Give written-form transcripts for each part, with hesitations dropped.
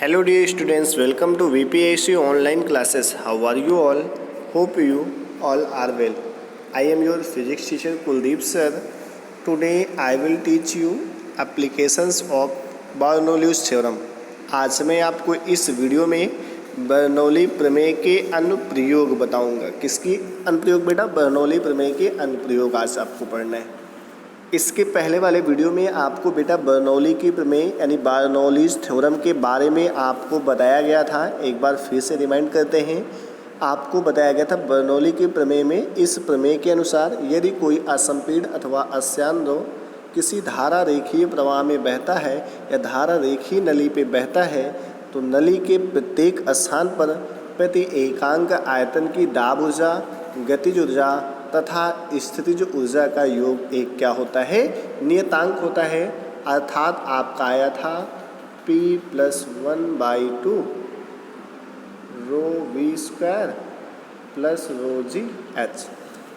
Hello dear students, welcome to VPSC online classes. How are you all? Hope you all are well. I am your physics teacher Kuldeep sir. Today I will teach you applications of Bernoulli's theorem. आज मैं आपको इस video में Bernoulli प्रमेय के अनुप्रयोग बताऊंगा। किसकी अनुप्रयोग बेटा? बर्नौली प्रमेय के अनुप्रयोग आज आपको पढ़ना है। इसके पहले वाले वीडियो में आपको बेटा बर्नौली की प्रमेय यानी बर्नौलीज थ्योरम के बारे में आपको बताया गया था। एक बार फिर से रिमाइंड करते हैं। आपको बताया गया था बर्नौली की प्रमेय में, इस प्रमेय के अनुसार यदि कोई असंपीड्य अथवा अश्यान द्रव किसी धारा रेखीय प्रवाह में बहता है या धारा रेखीय नली पे बहता है तो नली के प्रत्येक स्थान पर प्रति एकांक आयतन की दाब ऊर्जा, गतिज ऊर्जा तथा स्थितिज ऊर्जा का योग एक क्या होता है? नियतांक होता है। अर्थात आपका आया था P + 1/2 ρv² + ρgh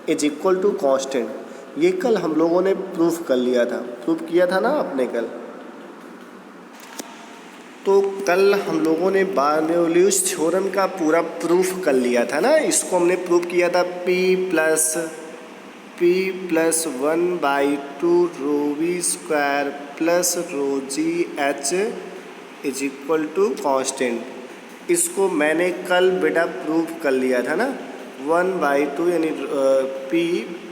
is equal to constant. ये कल हम लोगों ने प्रूफ कर लिया था। प्रूफ किया था ना आपने कल? तो कल हम लोगों ने बर्नौलीज थ्योरम का पूरा प्रूफ कर लिया था ना। इसको हमने प्रूफ किया था P + 1/2 ρv² + ρgh is equal to constant. इसको मैंने कल बेटा प्रूफ कर लिया था ना। 1/2 यानी P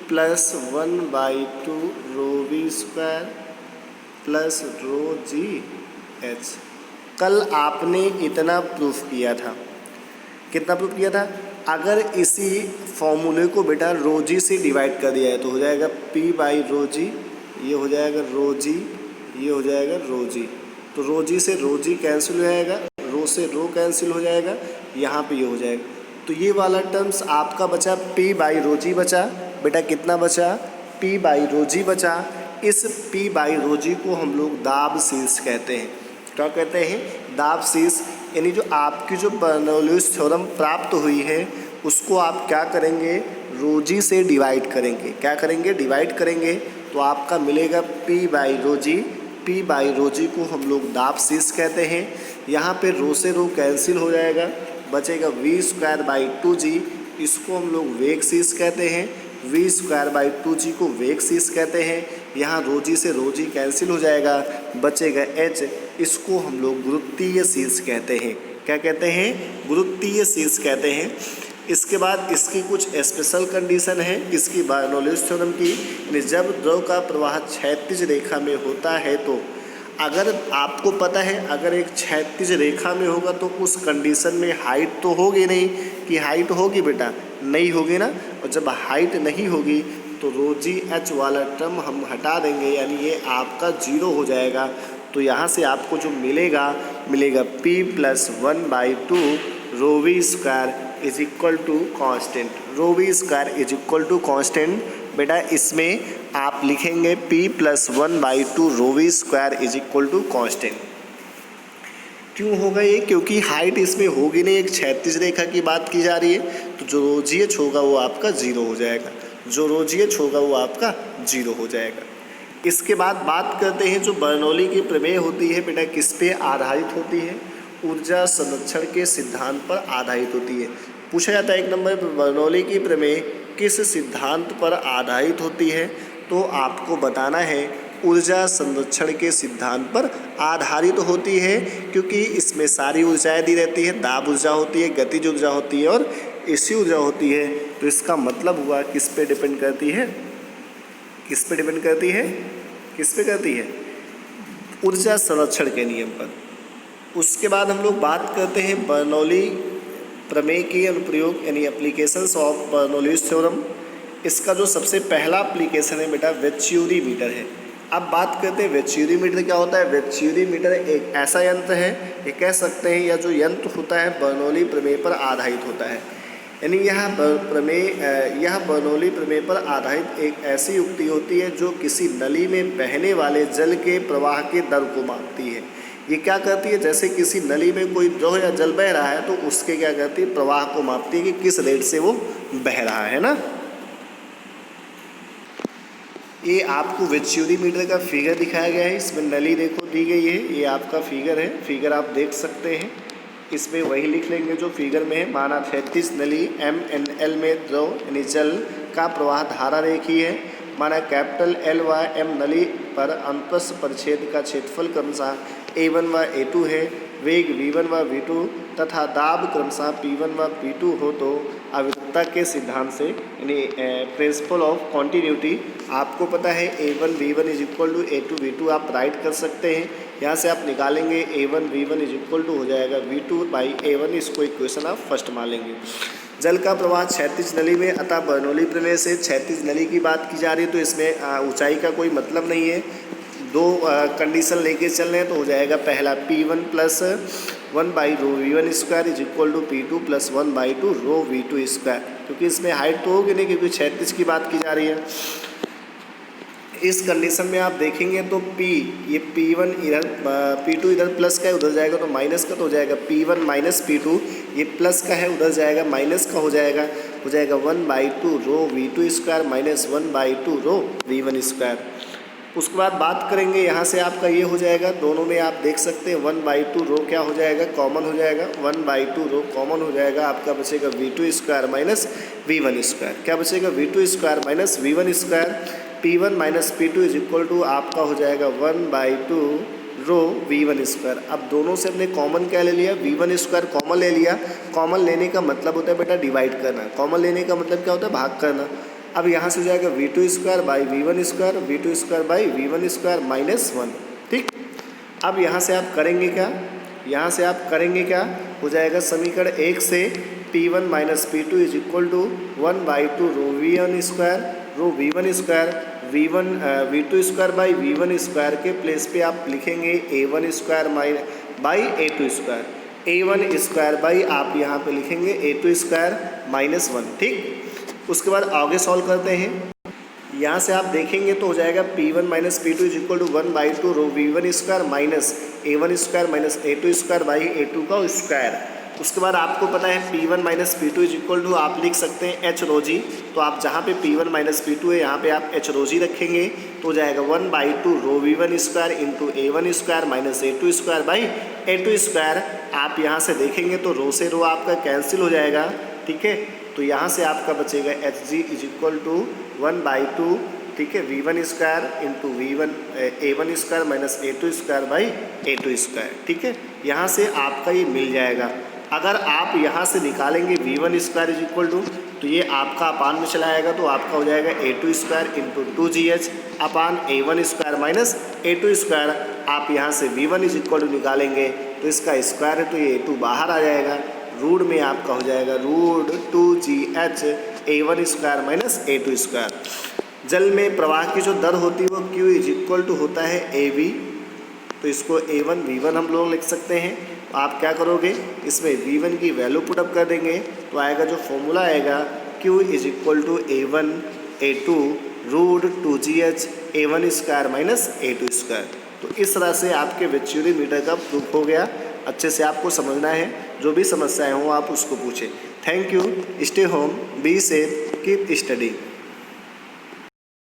+ 1/2 ρv² + ρgh। कल आपने इतना प्रूफ किया था। कितना प्रूफ किया था? अगर इसी फॉर्मूले को बेटा ρg से डिवाइड कर दिया है तो हो जाएगा P/ρg, ये हो जाएगा ρg, ये हो जाएगा ρg। तो ρg से ρg कैंसिल हो जाएगा, रो से रो कैंसिल हो जाएगा, यहाँ पे ये हो जाएगा। तो ये वाला टर्म्स आपका बचा P/ρg बचा। बेटा कितना बचा? P/ρg बचा। इस P/ρg को हम लोग दाब शीर्ष कहते हैं। क्या कहते हैं? दाब शीर्ष। यानी जो आपकी जो बर्नौलीज थ्योरम प्राप्त हुई है उसको आप क्या करेंगे? ρg से डिवाइड करेंगे। क्या करेंगे? डिवाइड करेंगे। तो आपका मिलेगा P/ρg। P/ρg को हम लोग दाब शीर्ष कहते हैं। यहाँ पे रो से रो कैंसिल हो जाएगा, बचेगा v²/2g। इसको हम लोग वेग शीर्ष कहते हैं। v²/2g को वेग शीर्ष कहते हैं। यहाँ ρg से ρg कैंसिल हो जाएगा, बचेगा h। इसको हम लोग गुरुत्वीय शीर्ष कहते हैं। क्या कहते हैं? गुरुत्वीय शीर्ष कहते हैं। इसके बाद इसकी कुछ स्पेशल कंडीशन है इसकी बर्नौलीज थ्योरम की। यानी जब द्रव का प्रवाह क्षैतिज रेखा में होता है तो अगर आपको पता है अगर एक क्षैतिज रेखा में होगा तो उस कंडीशन में हाइट तो होगी नहीं। कि हाइट होगी बेटा? नहीं होगी ना। और जब हाइट नहीं होगी तो ρgh वाला टर्म हम हटा देंगे, यानी ये आपका 0 हो जाएगा। तो यहाँ से आपको जो मिलेगा P + 1/2 ρv² is equal to constant. ρv² is equal to constant. बेटा इसमें आप लिखेंगे P + 1/2 ρv² is equal to constant. क्यों होगा ये? क्योंकि हाइट इसमें होगी नहीं, एक क्षैतिज रेखा की बात की जा रही है। तो जो ρgh होगा वो आपका 0 हो जाएगा। जो ρgh होगा वो आपका 0 हो जाएगा। इसके बाद बात करते हैं जो बर्नौली की प्रमेय होती है बेटा किस पे आधारित होती है? ऊर्जा संरक्षण के सिद्धांत पर आधारित होती है। पूछा जाता है एक नंबर पर बर्नौली की प्रमेय किस सिद्धांत पर आधारित होती है? तो आपको बताना है ऊर्जा संरक्षण के सिद्धांत पर आधारित होती है, क्योंकि इसमें सारी ऊर्जाएं दी रहती है। दाब ऊर्जा होती है, गतिज ऊर्जा होती है और ऐसी ऊर्जा होती है। तो इसका मतलब हुआ किस पे डिपेंड करती है? किस पे डिपेंड करती है? किस पे करती है? ऊर्जा संरक्षण के नियम पर। उसके बाद हम लोग बात करते हैं बर्नौली प्रमेय की अनुप्रयोग यानी एप्लीकेशंस ऑफ बर्नौलीज थ्योरम। इसका जो सबसे पहला एप्लीकेशन है बेटा वैच्यूरीमीटर है। अब बात करते हैं वैच्यूरीमीटर क्या होता है। वैच्यूरीमीटर एक ऐसा यंत्र है, ये कह सकते हैं या जो यंत्र होता है बर्नौली प्रमेय पर आधारित होता है। यानी यह बर्नौली प्रमेय पर आधारित एक ऐसी युक्ति होती है जो किसी नली में बहने वाले जल के प्रवाह के दर को मापती है। ये क्या करती है? जैसे किसी नली में कोई द्रव या जल बह रहा है तो उसके क्या करती है? प्रवाह को मापती है कि किस रेट से वो बह रहा है ना। ये आपको वेच्यूरीमीटर का फिगर दिखाया गया है, इसमें नली देखो दी गई है, ये आपका फिगर है, फिगर आप देख सकते हैं। इसमें वही लिख लेंगे जो फिगर में है। माना 36 नली MnL में द्रव यानी जल का प्रवाह धारा रेखीय है। माना कैपिटल L व M नली पर अनुप्रस्थ परिच्छेद का क्षेत्रफल क्रमशः A1 व A2 है, वेग V1 व V2 तथा दाब क्रमशः P1 व P2 हो तो आवर्तकता के सिद्धांत से यानी प्रिंसिपल ऑफ कॉन्टीन्यूटी आपको पता है A1 V1 is equal to A2 V2 आप राइट कर सकते हैं। यहाँ से आप निकालेंगे A1 V1 is equal to हो जाएगा V2 बाई A1, इसको इक्वेशन आप फर्स्ट मान लेंगे। जल का प्रवाह क्षैतिज नली में, अतः बर्नौली प्रमेय से क्षैतिज नली की बात की जा रही है तो इसमें ऊंचाई का कोई मतलब नहीं है। दो कंडीशन लेके चल रहे हैं तो हो जाएगा पहला P1 plus 1 by rho V1 square is equal to P2 plus 1 by 2 rho V2 square, क्योंकि इसमें हाइट तो होगी नहीं क्योंकि क्षैतिज की बात की जा रही है। इस कंडीशन में आप देखेंगे तो P ये P1 इधर P2 इधर प्लस का है उधर जाएगा तो माइनस का, तो हो जाएगा P1 माइनस P2, ये प्लस का है उधर जाएगा माइनस का, हो जाएगा 1 by 2 rho V2 square minus 1 by 2 rho V1 square. उसके बाद बात करेंगे यहाँ से आपका ये हो जाएगा, दोनों में आप देख सकते हैं 1 बाई 2 रो क्या हो जाएगा, कॉमन हो जाएगा, 1 बाई 2 रो कॉमन हो जाएगा, आपका बचेगा V2 square minus V1 square. क्या बचेगा V2 square minus V1 square. P1 minus P2 is equal to आपका हो जाएगा 1 बाई 2 रो V1 स्क्वायर। अब दोनों से हमने कॉमन क्या ले लिया, V1 स्क्वायर कॉमन ले लिया। कॉमन लेने का मतलब होता है बेटा डिवाइड करना, कॉमन लेने का मतलब क्या होता है भाग करना। अब यहाँ से हो जाएगा V2 square by V1 square, V2 square by V1 square minus 1, ठीक। अब यहाँ से आप करेंगे क्या, यहाँ से आप करेंगे क्या, हो जाएगा समीकरण 1 से P1 minus P2 is equal to 1 by 2 rho V1 square rho V1 square V2 square by V1 square के प्लेस पे आप लिखेंगे A1 square by A2 square, A1 square by आप यहाँ पे लिखेंगे A2 स्क्वायर माइनस 1, ठीक। उसके बाद आगे सॉल्व करते हैं। यहाँ से आप देखेंगे तो हो जाएगा P1 minus P2 is equal to 1 by 2 rho V1 square minus A1 square minus A2 square by A2 का स्क्वायर। उसके बाद आपको पता है P1 minus P2 is equal to आप लिख सकते हैं H रो जी, तो आप जहाँ पे P1 माइनस P2 है यहाँ पे आप H रो जी रखेंगे तो हो जाएगा 1 by 2 rho V1 square into A1 square minus A2 square by A2 square. आप यहाँ से देखेंगे तो रो से रो आपका कैंसिल हो जाएगा, ठीक है। तो यहाँ से आपका बचेगा H G is equal to 1 by 2, ठीक है, V1 square into A1 square minus A2 square by A2 square, ठीक है। यहाँ से आपका ये मिल जाएगा। अगर आप यहाँ से निकालेंगे V1 square is equal to, तो ये आपका अपान में चला आएगा तो आपका हो जाएगा A2 स्क्वायर इंटू 2GH अपान A1 square minus A2 square. आप यहाँ से V1 इज इक्वल टू निकालेंगे तो इसका स्क्वायर है तो ये A2 बाहर आ जाएगा, रूट में आपका हो जाएगा root 2GH A1 square minus A2 square. जल में प्रवाह की जो दर होती है वो Q इज इक्वल टू होता है AV, तो इसको A1 V1 हम लोग लिख सकते हैं। आप क्या करोगे, इसमें V1 की वैल्यू पुटअप कर देंगे तो आएगा जो फॉर्मूला आएगा Q is equal to A1 A2 root 2GH A1 square minus A2 square. तो इस तरह से आपके वेच्यूरीमीटर का प्रूफ हो गया। अच्छे से आपको समझना है, जो भी समस्याएं हों आप उसको पूछें। Thank you, stay home, be safe, keep study.